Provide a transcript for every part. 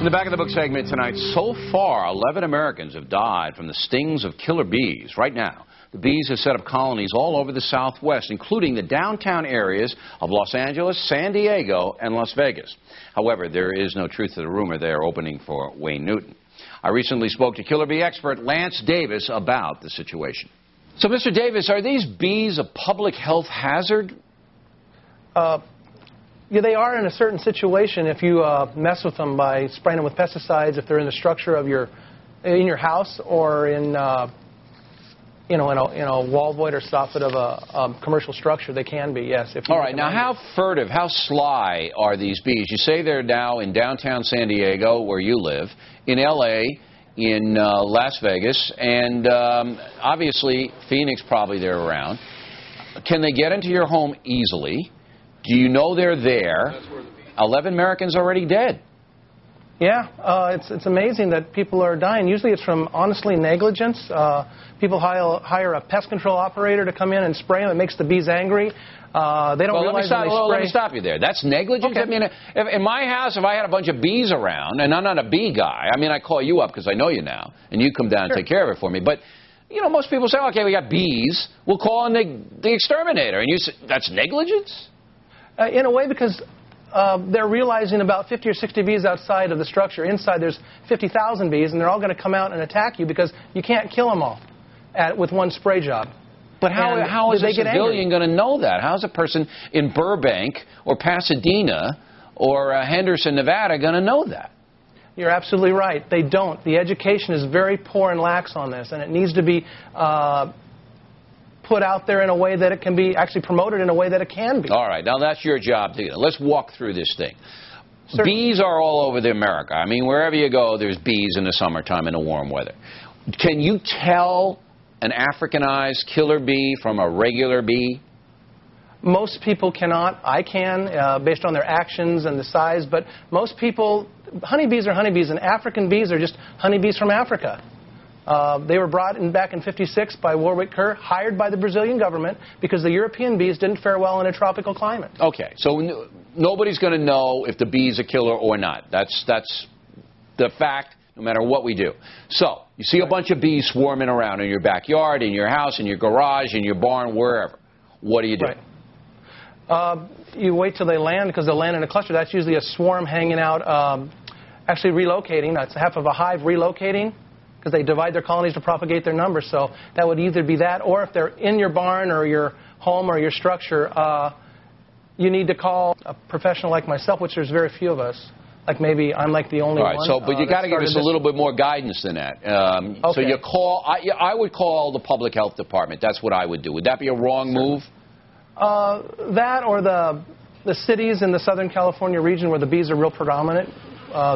the back of the book segment tonight, so far, 11 Americans have died from the stings of killer bees. Right now, the bees have set up colonies all over the Southwest, including the downtown areas of Los Angeles, San Diego, and Las Vegas. However, there is no truth to the rumor they are opening for Wayne Newton. I recently spoke to killer bee expert Lance Davis about the situation. So, Mr. Davis, are these bees a public health hazard? Yeah, they are in a certain situation if you mess with them by spraying them with pesticides. If they're in the structure of in your house or in in a wall void or soffit of a commercial structure, they can be, yes. If you All right. Now, how furtive, how sly are these bees? You say they're now in downtown San Diego, where you live, in L.A., in Las Vegas, and obviously Phoenix, probably they're around. Can they get into your home easily? Do you know they're there? 11 Americans already dead. Yeah, it's amazing that people are dying. Usually it's from, honestly, negligence. People hire a pest control operator to come in and spray them. It makes the bees angry. They don't realize when they spray. Let me stop you there. That's negligence? Okay. I mean, in my house, if I had a bunch of bees around, and I'm not a bee guy, I mean, I call you up because I know you now, and you come down and take care of it for me. But, you know, most people say, okay, we got bees. We'll call in the exterminator. And you say, that's negligence? In a way, because they're realizing about 50 or 60 bees outside of the structure. Inside, there's 50,000 bees, and they're all going to come out and attack you because you can't kill them all with one spray job. But how is a civilian going to know that? How is a person in Burbank or Pasadena or Henderson, Nevada, going to know that? You're absolutely right. They don't. The education is very poor and lax on this, and it needs to be put out there in a way that it can be actually promoted in a way that it can be. All right. Now, that's your job. Let's walk through this thing. Certainly. Bees are all over America. I mean, wherever you go, there's bees in the summertime in the warm weather. Can you tell an Africanized killer bee from a regular bee? Most people cannot. I can, based on their actions and the size. But most people, honeybees are honeybees, and African bees are just honeybees from Africa. They were brought in back in '56 by Warwick Kerr, hired by the Brazilian government because the European bees didn't fare well in a tropical climate. Okay, so nobody's going to know if the bee's a killer or not. That's the fact, no matter what we do. So you see a bunch of bees swarming around in your backyard, in your house, in your garage, in your barn, wherever. What do you do? Right. You wait till they land, because they'll land in a cluster. That's usually a swarm hanging out, actually relocating. That's half of a hive relocating, because they divide their colonies to propagate their numbers. So that would either be that, or if they're in your barn or your home or your structure, you need to call a professional like myself, which there's very few of us. Like maybe I'm like the only one. All right, so, but you got to give us a little bit more guidance than that. Okay. So you call, I would call the public health department. That's what I would do. Would that be a wrong move? That or the cities in the Southern California region where the bees are real predominant.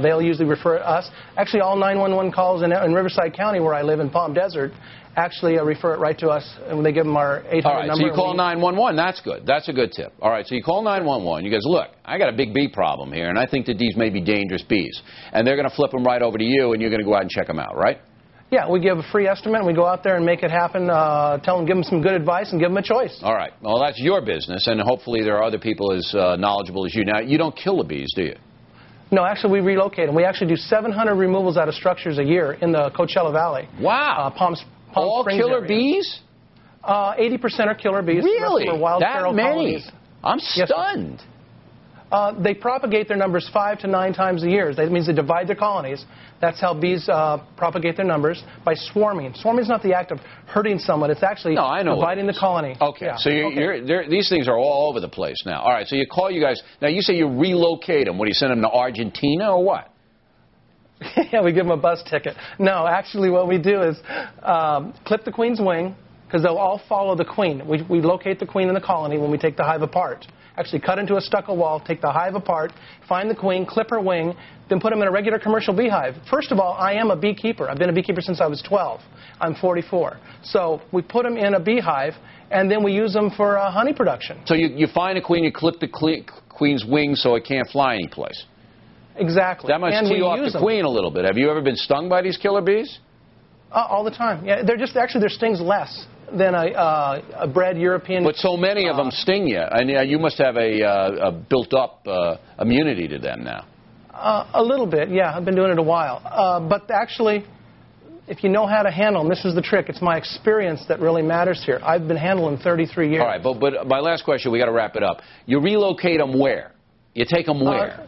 They'll usually refer us. Actually, all 911 calls in Riverside County, where I live in Palm Desert, actually refer it right to us, and they give them our 800 All right, number. so you call 911. That's good. That's a good tip. All right, so you call 911. You guys, look, I got a big bee problem here, and I think that these may be dangerous bees. And they're going to flip them right over to you, and you're going to go out and check them out, right? Yeah, we give a free estimate, and we go out there and make it happen, give them some good advice, and give them a choice. All right. Well, that's your business, and hopefully there are other people as knowledgeable as you. Now, you don't kill the bees, do you? No, actually, we relocate them. We actually do 700 removals out of structures a year in the Coachella Valley. Wow. Palm all Springs killer area. bees? 80% are killer bees. Really? The rest are wild that feral many? colonies. I'm stunned. Yes. They propagate their numbers 5 to 9 times a year. That means they divide their colonies. That's how bees propagate their numbers, by swarming. Swarming is not the act of hurting someone. It's actually dividing the colony. Okay, yeah. So these things are all over the place now. All right, so you call you guys. Now, you say you relocate them. What, do you send them to Argentina or what? Yeah, we give them a bus ticket. No, actually what we do is clip the queen's wing, because they'll all follow the queen. We locate the queen in the colony when we take the hive apart. Actually cut into a stucco wall, take the hive apart, find the queen, clip her wing, then put them in a regular commercial beehive. First of all, I am a beekeeper. I've been a beekeeper since I was 12. I'm 44. So we put them in a beehive, and then we use them for honey production. So you find a queen, you clip the queen's wings so it can't fly anyplace. Exactly. That must tee off the queen a little bit. Have you ever been stung by these killer bees? All the time. Yeah, they're just actually their sting's less than a bred European. But so many of them sting you, and you must have a built-up immunity to them now. A little bit, yeah. I've been doing it a while. But actually, if you know how to handle them, this is the trick. It's my experience that really matters here. I've been handling 33 years. All right, but my last question, we got to wrap it up. You relocate them where? You take them where?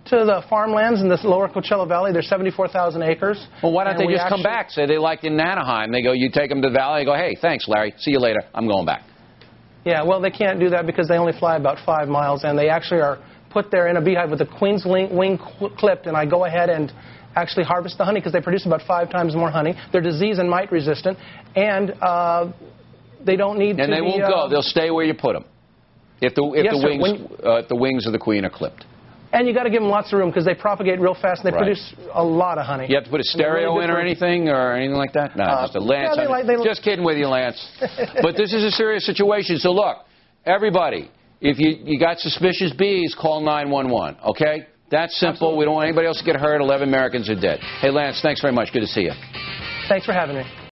To the farmlands in this lower Coachella Valley. There's 74,000 acres. Well, why don't they just come back? Say they liked it in Anaheim. They go, you take them to the valley. They go, hey, thanks, Larry. See you later. I'm going back. Yeah, well, they can't do that because they only fly about 5 miles, and they actually are put there in a beehive with the queen's wing clipped, and I go ahead and actually harvest the honey because they produce about 5 times more honey. They're disease and mite resistant, and they don't need to And they won't go. They'll stay where you put them if the wings of the queen are clipped. And you got to give them lots of room because they propagate real fast and they produce a lot of honey. You have to put a stereo in or anything like that? No, just a Lance. Yeah, just kidding with you, Lance. But this is a serious situation. So look, everybody, if you got suspicious bees, call 911. Okay? That's simple. Absolutely. We don't want anybody else to get hurt. 11 Americans are dead. Hey, Lance, thanks very much. Good to see you. Thanks for having me.